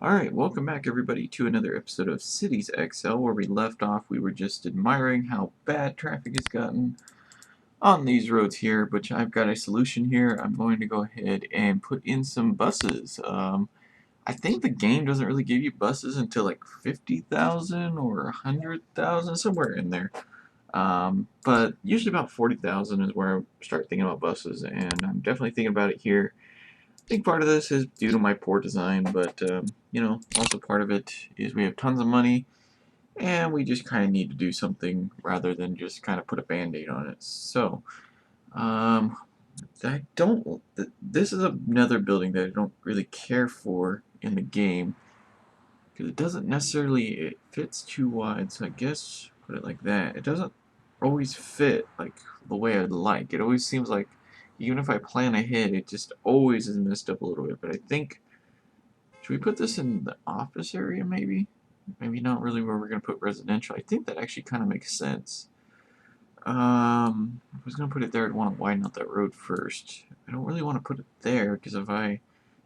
Alright, welcome back everybody to another episode of Cities XL. Where we left off, we were just admiring how bad traffic has gotten on these roads here, but I've got a solution here. I'm going to go ahead and put in some buses. I think the game doesn't really give you buses until like 50,000 or 100,000, somewhere in there. But usually about 40,000 is where I start thinking about buses, and I'm definitely thinking about it here. I think part of this is due to my poor design, but also part of it is we have tons of money, and we just kind of need to do something rather than just kind of put a band-aid on it. So, um, I don't. This is another building that I don't really care for in the game because it doesn't necessarily. It fits too wide, so I guess put it like that. It doesn't always fit like the way I'd like. It always seems like even if I plan ahead, it just always is messed up a little bit. But I think should we put this in the office area maybe? Maybe not really where we're gonna put residential. I think that actually kind of makes sense. If I was gonna put it there, I'd want to widen out that road first. I don't really want to put it there because if I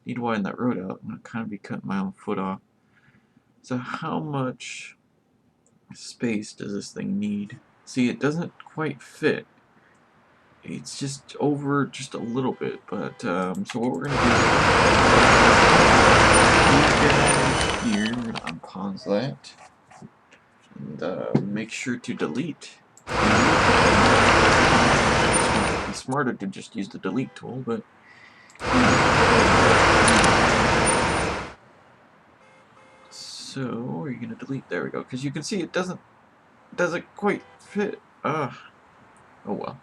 need to widen that road out, I'm gonna kind of be cutting my own foot off. So how much space does this thing need? See, it doesn't quite fit. It's just over just a little bit, but so what we're gonna do is here, we're gonna unpause that and make sure to delete. It'd be smarter to just use the delete tool, but so we're gonna delete. There we go, because you can see it doesn't quite fit. Oh well.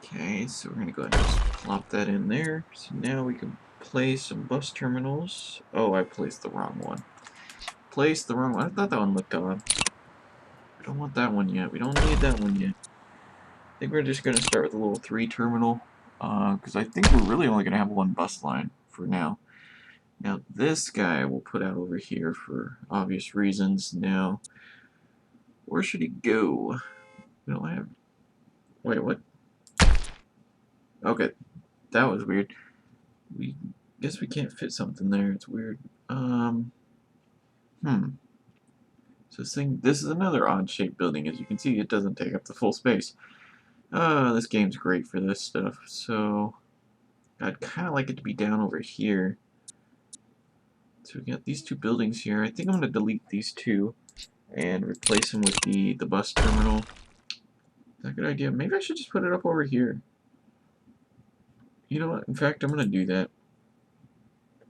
Okay, so we're gonna go ahead and just plop that in there. So now we can place some bus terminals. Oh, I placed the wrong one. Placed the wrong one. I thought that one looked odd. We don't want that one yet. We don't need that one yet. I think we're just gonna start with a little 3 terminal, because I think we're really only gonna have one bus line for now. Now this guy we'll put out over here for obvious reasons. Now, where should he go? We don't have. Wait, what? Okay, that was weird. We guess we can't fit something there. It's weird. So this is another odd-shaped building. As you can see, it doesn't take up the full space. This game's great for this stuff. So I'd kind of like it to be down over here. So we got these two buildings here. I think I'm going to delete these two and replace them with the bus terminal. Is that a good idea? Maybe I should just put it up over here. You know what? In fact, I'm going to do that.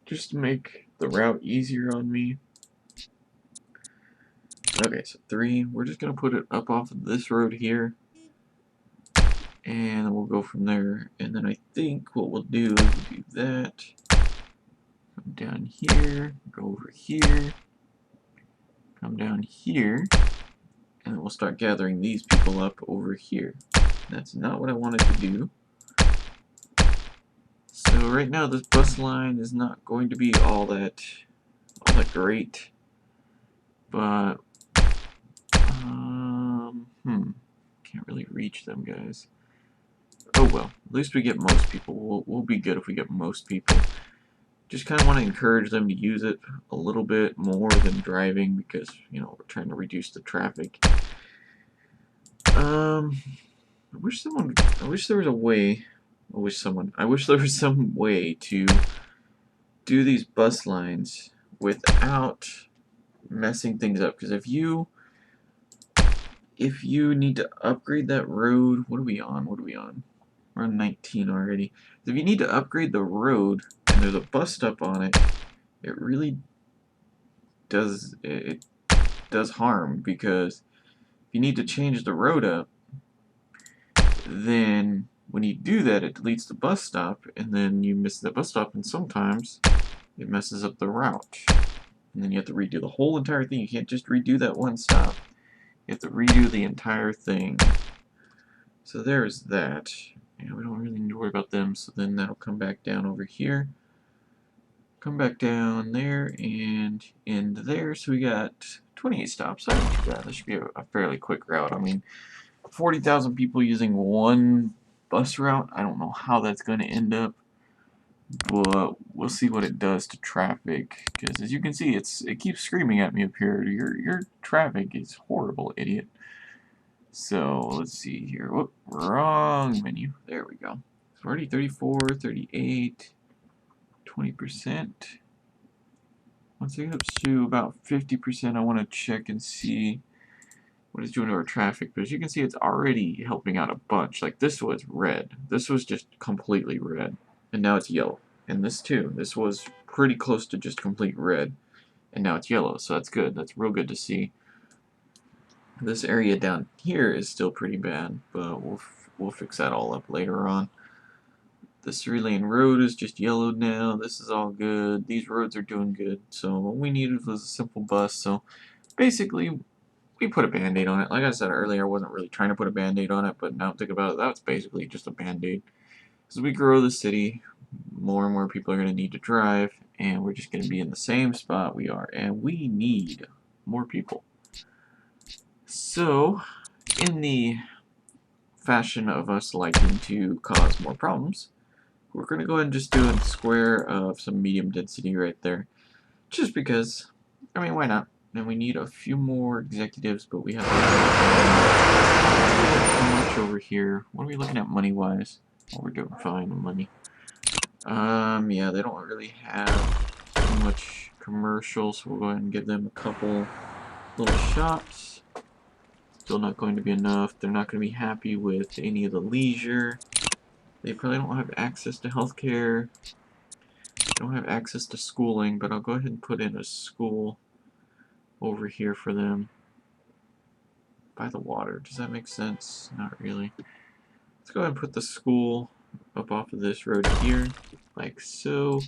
Just to make the route easier on me. Okay, so 3. We're just going to put it up off of this road here. And we'll go from there. And then I think what we'll do is we'll do that. Come down here. Go over here. Come down here. And then we'll start gathering these people up over here. That's not what I wanted to do. So right now this bus line is not going to be all that great. But can't really reach them guys. Oh well, at least we get most people. We'll be good if we get most people. Just kind of want to encourage them to use it a little bit more than driving because, you know, we're trying to reduce the traffic. I wish there was a way. I wish there was some way to do these bus lines without messing things up. Because if you need to upgrade that road, what are we on? We're on 19 already. If you need to upgrade the road and there's a bus stop on it, it really does harm, because if you need to change the road up, then when you do that, it deletes the bus stop, and then you miss the bus stop, and sometimes it messes up the route. And then you have to redo the whole entire thing. You can't just redo that one stop. You have to redo the entire thing. So there's that. And we don't really need to worry about them, so then that'll come back down over here. Come back down there and end there. So we got 28 stops. Not too bad. This should be a fairly quick route. I mean, 40,000 people using one bus route. I don't know how that's going to end up, but we'll see what it does to traffic, because as you can see, it keeps screaming at me up here. Your traffic is horrible, idiot. So let's see here. Whoop, wrong menu. There we go. 40, 34, 38, 20%. Once it gets to about 50%, I want to check and see what it's doing to our traffic. But as you can see, it's already helping out a bunch. Like this was red. This was just completely red. And now it's yellow. And this too. This was pretty close to just complete red. And now it's yellow. So that's good. That's real good to see. This area down here is still pretty bad, but we'll fix that all up later on. The 3-lane road is just yellowed now. This is all good. These roads are doing good. So what we needed was a simple bus. So basically, we put a band-aid on it. Like I said earlier, I wasn't really trying to put a band-aid on it, but now I'm thinking about it, that's basically just a band-aid. As we grow the city, more and more people are going to need to drive, and we're just going to be in the same spot we are, and we need more people. So, in the fashion of us liking to cause more problems, we're going to go ahead and just do a square of some medium density right there. Just because, I mean, why not? And we need a few more executives, but we have too much over here. What are we looking at money-wise? Oh, we're doing fine on money. Yeah, they don't really have too much commercial, so we'll go ahead and give them a couple little shops. Still not going to be enough. They're not going to be happy with any of the leisure. They probably don't have access to healthcare. They don't have access to schooling, but I'll go ahead and put in a school over here for them. By the water. Does that make sense? Not really. Let's go ahead and put the school up off of this road here, like so.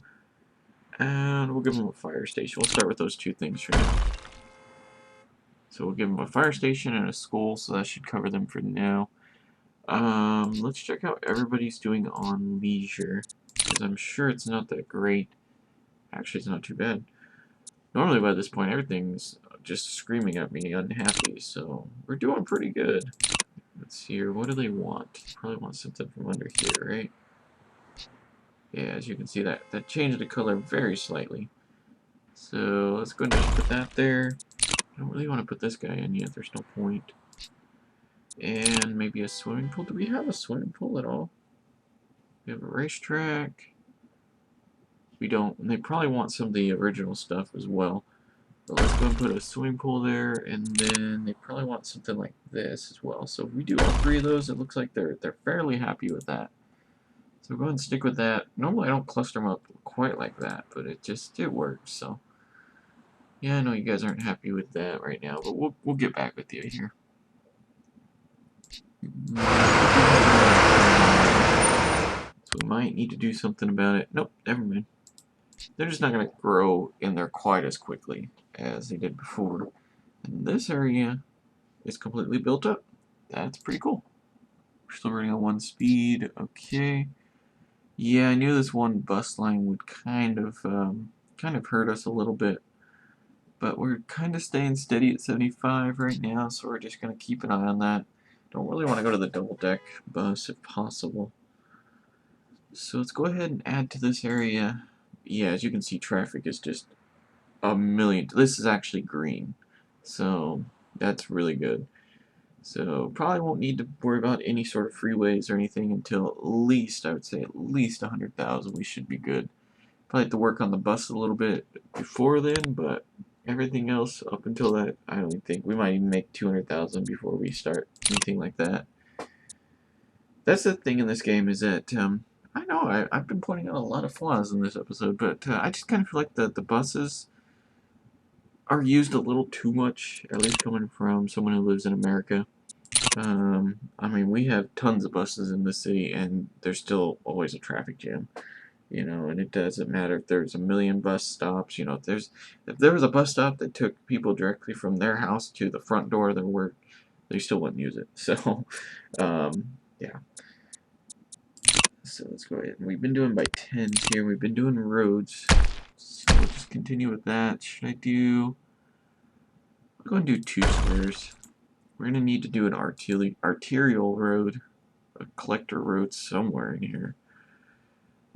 And we'll give them a fire station. We'll start with those two things for now. So we'll give them a fire station and a school, so that should cover them for now. Let's check out everybody's doing on leisure, because I'm sure it's not that great. Actually, it's not too bad. Normally by this point, everything's just screaming at me unhappy, so we're doing pretty good. Let's see here, what do they want? Probably want something from under here, right? Yeah, as you can see, that changed the color very slightly. So let's go ahead and just put that there. I don't really want to put this guy in yet, there's no point. And maybe a swimming pool. Do we have a swimming pool at all? We have a racetrack. We don't, and they probably want some of the original stuff as well. But let's go and put a swimming pool there, and then they probably want something like this as well. So if we do all three of those, it looks like they're fairly happy with that. So we'll go ahead and stick with that. Normally I don't cluster them up quite like that, but it works. So yeah, I know you guys aren't happy with that right now, but we'll get back with you here. So we might need to do something about it. Nope, never mind. They're just not going to grow in there quite as quickly as they did before. And this area is completely built up. That's pretty cool. We're still running on 1 speed. Okay. Yeah, I knew this one bus line would kind of hurt us a little bit. But we're kind of staying steady at 75 right now, so we're just going to keep an eye on that. Don't really want to go to the double-deck bus if possible. So let's go ahead and add to this area. Yeah, as you can see, traffic is just a million. This is actually green, so that's really good. So probably won't need to worry about any sort of freeways or anything until at least, I would say, at least 100,000. We should be good. Probably have to work on the bus a little bit before then, but everything else up until that, I don't think we might even make 200,000 before we start anything like that. That's the thing in this game, is that I know I've been pointing out a lot of flaws in this episode, but I just kind of feel like the buses are used a little too much, at least coming from someone who lives in America. I mean, we have tons of buses in the city, and there's still always a traffic jam. You know, and it doesn't matter if there's a million bus stops. You know, if there was a bus stop that took people directly from their house to the front door of their work, they still wouldn't use it. So, yeah. So let's go ahead. We've been doing by tens here. We've been doing roads. So we'll just continue with that. Should I do? I'll go and do 2 squares. We're gonna need to do an arterial road, a collector road somewhere in here.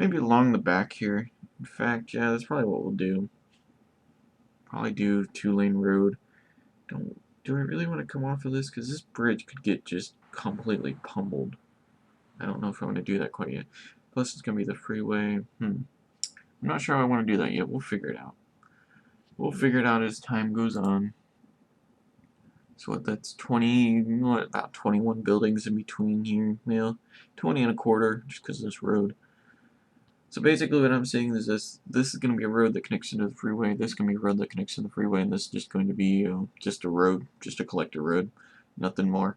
Maybe along the back here. In fact, yeah, that's probably what we'll do. Probably do 2-lane road. Do I really want to come off of this? Because this bridge could get just completely pummeled. I don't know if I want to do that quite yet. Plus, it's going to be the freeway. I'm not sure how I want to do that yet. We'll figure it out. We'll figure it out as time goes on. So what, that's 20, what, about 21 buildings in between here. Well, 20 and a quarter, just because of this road. So basically what I'm saying is this is going to be a road that connects into the freeway, this is going to be a road that connects to the freeway, and this is just going to be just a road, just a collector road, nothing more.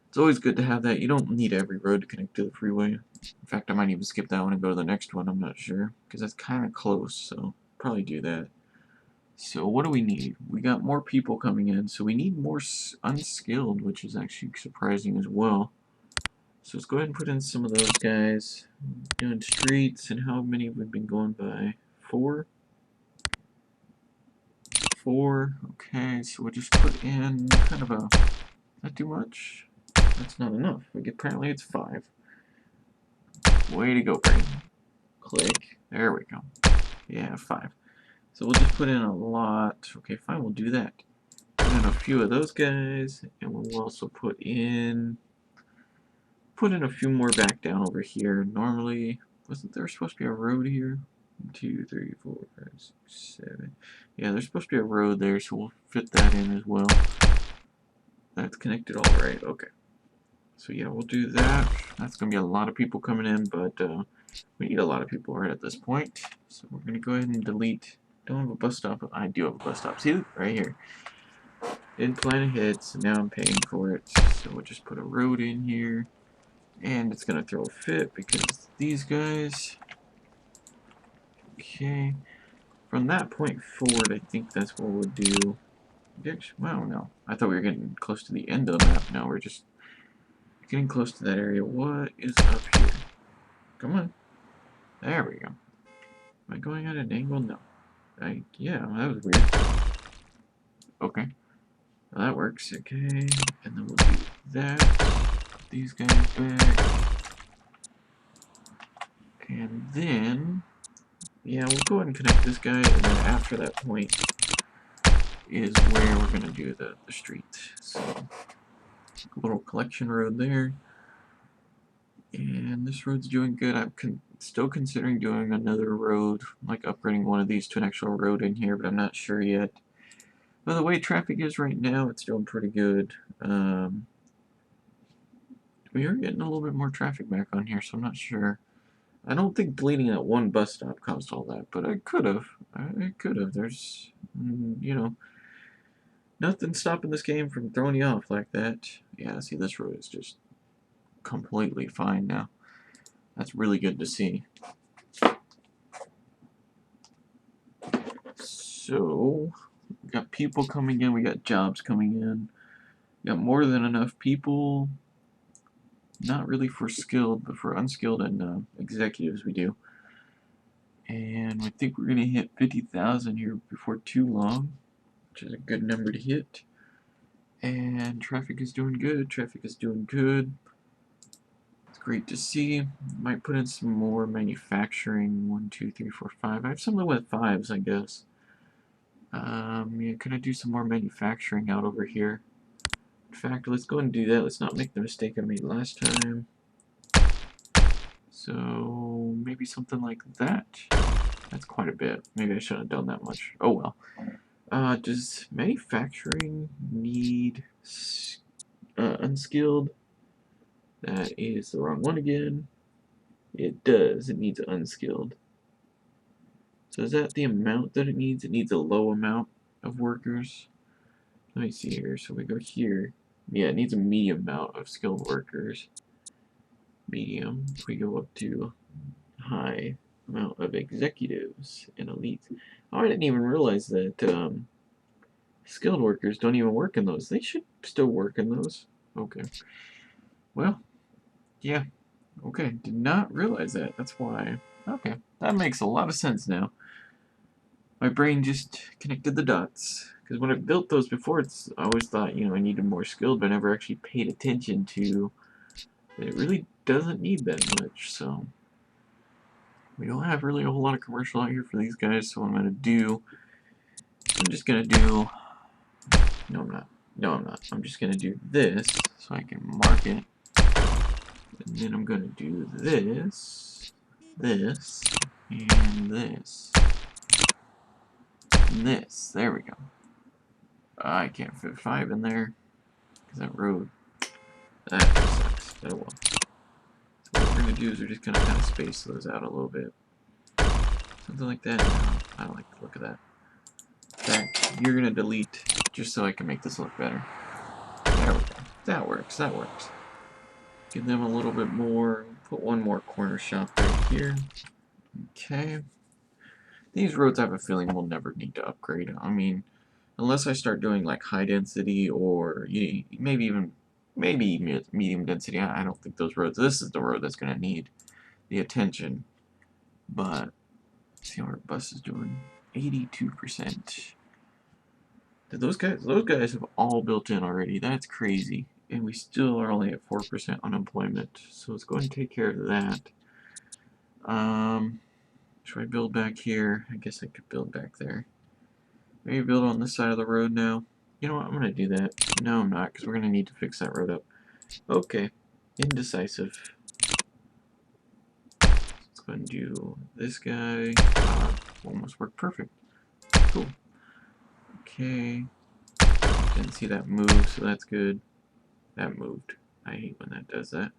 It's always good to have that. You don't need every road to connect to the freeway. In fact, I might even skip that one and go to the next one, I'm not sure, because that's kind of close, so probably do that. So what do we need? We got more people coming in, so we need more unskilled, which is actually surprising as well. So let's go ahead and put in some of those guys. Doing streets, and how many have we been going by? 4? 4. Okay, so we'll just put in kind of a... Not too much? That's not enough. Apparently it's 5. Way to go, brain. Click. There we go. Yeah, 5. So we'll just put in a lot. Okay, fine, we'll do that. Put in a few of those guys, and we'll also put in a few more back down over here. Normally, wasn't there supposed to be a road here? 1, 2, 3, 4, 5, 6, 7. Yeah, there's supposed to be a road there, so we'll fit that in as well. That's connected all right. Okay. So yeah, we'll do that. That's gonna be a lot of people coming in, but we need a lot of people right at this point. So we're gonna go ahead and delete. Don't have a bus stop. I do have a bus stop. See, right here. Didn't plan ahead, so now I'm paying for it. So we'll just put a road in here. And it's gonna throw a fit because these guys. Okay. From that point forward, I think that's what we'll do. Well, no. I thought we were getting close to the end of the map. No, we're just getting close to that area. What is up here? Come on. There we go. Am I going at an angle? No. Yeah, that was weird. Okay. Well, that works. Okay. And then we'll do that. Put these guys back. And then... Yeah, we'll go ahead and connect this guy, and then after that point is where we're going to do the street. So, a little collection road there. And this road's doing good. I'm still considering doing another road, like upgrading one of these to an actual road in here, but I'm not sure yet. But the way traffic is right now, it's doing pretty good. We are getting a little bit more traffic back on here, so I'm not sure. I don't think deleting that one bus stop caused all that, but I could have. I could have. There's, you know, nothing stopping this game from throwing you off like that. Yeah, see, this road is just completely fine now. That's really good to see. So, we got people coming in, we got jobs coming in. We got more than enough people. Not really for skilled, but for unskilled and executives we do. And I think we're going to hit 50,000 here before too long, which is a good number to hit. And traffic is doing good. Traffic is doing good. It's great to see. Might put in some more manufacturing. 1, 2, 3, 4, 5. I have some low at 5s, I guess. Yeah, could I do some more manufacturing out over here? In fact, let's go and do that. Let's not make the mistake I made last time. So maybe something like that. That's quite a bit. Maybe I shouldn't have done that much. Oh well. Does manufacturing need unskilled? That is the wrong one again. It does. It needs unskilled. So is that the amount that it needs? It needs a low amount of workers. Let me see here. So we go here. Yeah, it needs a medium amount of skilled workers. Medium. If we go up to high amount of executives and elites. Oh, I didn't even realize that skilled workers don't even work in those. They should still work in those. Okay. Well, yeah. Okay, did not realize that. That's why. Okay, that makes a lot of sense now. My brain just connected the dots. Because when I built those before, I always thought, you know, I needed more skilled, but I never actually paid attention to that it really doesn't need that much, so. We don't have really a whole lot of commercial out here for these guys, so what I'm gonna do, I'm just gonna do, no I'm not, no I'm not, I'm just gonna do this, so I can mark it, and then I'm gonna do this, this, and this, and this, there we go. I can't fit 5 in there, because that road, that sucks, oh well. So what we're gonna do is we're just gonna kind of space those out a little bit. Something like that. No, I don't like the look of that. In fact, you're gonna delete just so I can make this look better. There we go. That works. That works. Give them a little bit more. Put one more corner shop right here. Okay. These roads, I have a feeling, will never need to upgrade. I mean, unless I start doing like high density or maybe even medium density. I don't think those roads. This is the road that's gonna need the attention. But let's see how our bus is doing. 82%. Those guys have all built in already. That's crazy. And we still are only at 4% unemployment. So let's go ahead and take care of that. Should I build back here? I guess I could build back there. Maybe build on this side of the road now. You know what? I'm going to do that. No, I'm not, because we're going to need to fix that road up. Okay. Indecisive. Let's go ahead and do this guy. Almost worked perfect. Cool. Okay. Didn't see that move, so that's good. That moved. I hate when that does that.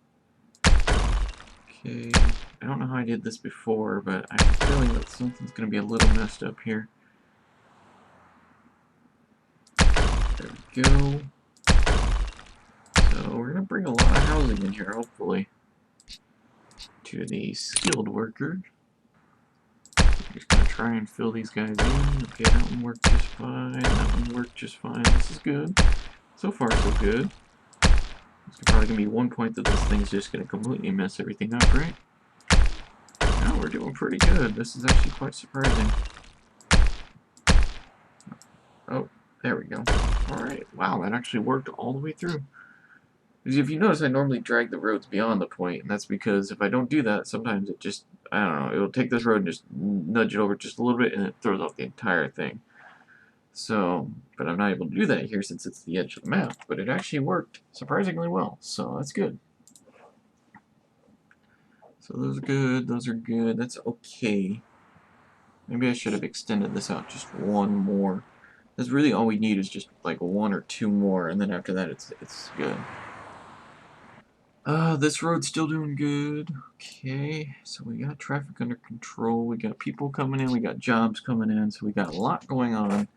Okay. I don't know how I did this before, but I have a feeling that something's going to be a little messed up here. There we go. So we're going to bring a lot of housing in here, hopefully, to the skilled worker. We're just going to try and fill these guys in. Okay, that one worked just fine. That one worked just fine. This is good. So far, so good. There's probably going to be one point that this thing's just going to completely mess everything up, right? No, we're doing pretty good. This is actually quite surprising. Oh, there we go. Alright, wow, that actually worked all the way through. Because if you notice, I normally drag the roads beyond the point, and that's because if I don't do that, sometimes it just, I don't know, it'll take this road and just nudge it over just a little bit, and it throws off the entire thing. So, but I'm not able to do that here since it's the edge of the map, but it actually worked surprisingly well, so that's good. So those are good, that's okay. Maybe I should have extended this out just one more. Because really all we need is just like 1 or 2 more, and then after that it's good. This road's still doing good. Okay, so we got traffic under control, we got people coming in, we got jobs coming in, so we got a lot going on.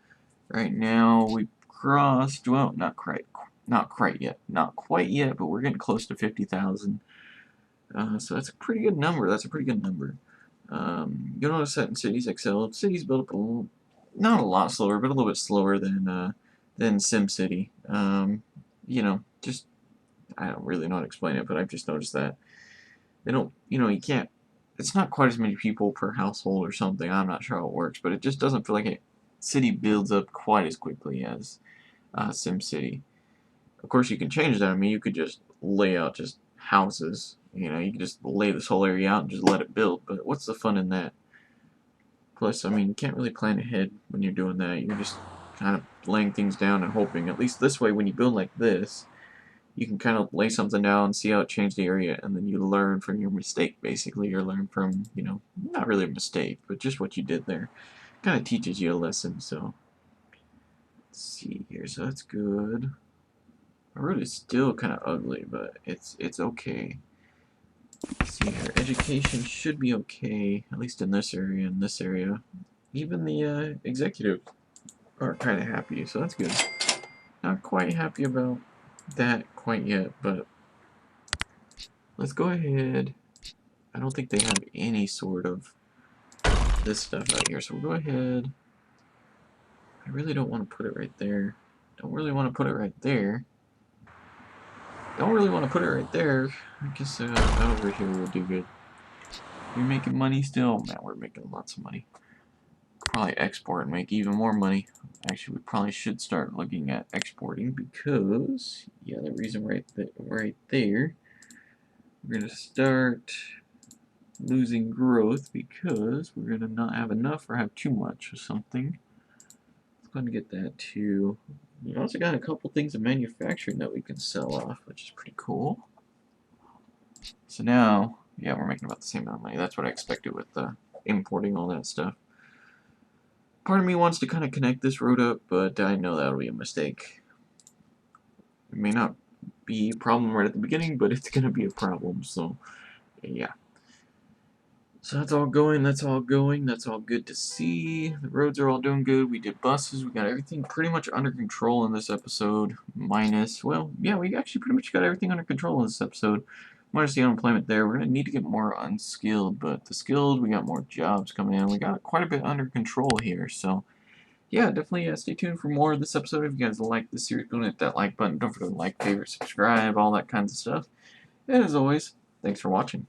Right now we crossed, well, not quite yet, but we're getting close to 50,000. So that's a pretty good number, You'll notice that in Cities XL, cities build up not a lot slower, but a little bit slower than SimCity. You know, just I don't really know how to explain it, but I've just noticed that they don't, you can't. It's not quite as many people per household or something. I'm not sure how it works, but it just doesn't feel like a city builds up quite as quickly as SimCity. Of course, you can change that. I mean, you could just lay out just houses. You can just lay this whole area out and just let it build. But what's the fun in that? Plus, I mean, you can't really plan ahead when you're doing that. You're just kind of laying things down and hoping. At least this way, when you build like this, you can kind of lay something down, see how it changed the area, and then you learn from your mistake, basically. You learn from, not really a mistake, but just what you did there. Kind of teaches you a lesson, so. Let's see here, so that's good. My road is still kind of ugly, but it's okay. Let's see here, education should be okay, at least in this area and this area. Even the executive are kind of happy, so that's good. Not quite happy about that quite yet, but let's go ahead. I don't think they have any sort of this stuff out here, so we'll go ahead. I really don't want to put it right there. Don't really want to put it right there. Don't really want to put it right there. I guess out over here will do good. We're making money still? Man, we're making lots of money. Probably export and make even more money. Actually, we probably should start looking at exporting because, the reason right there, we're going to start losing growth because we're going to not have enough or have too much or something. Let's go ahead and get that too. We also got a couple things of manufacturing that we can sell off, which is pretty cool. So now, yeah, we're making about the same amount of money. That's what I expected with importing all that stuff. Part of me wants to kind of connect this road up, but I know that'll be a mistake. It may not be a problem right at the beginning, but it's going to be a problem, so yeah. So that's all going, that's all going, that's all good to see. The roads are all doing good. We did buses, we got everything pretty much under control in this episode. Minus, well, yeah, we actually pretty much got everything under control in this episode. Minus the unemployment there. We're going to need to get more unskilled, but the skilled, we got more jobs coming in. We got quite a bit under control here, so yeah, definitely stay tuned for more of this episode. If you guys like this series, go and hit that like button. Don't forget to like, favorite, subscribe, all that kinds of stuff. And as always, thanks for watching.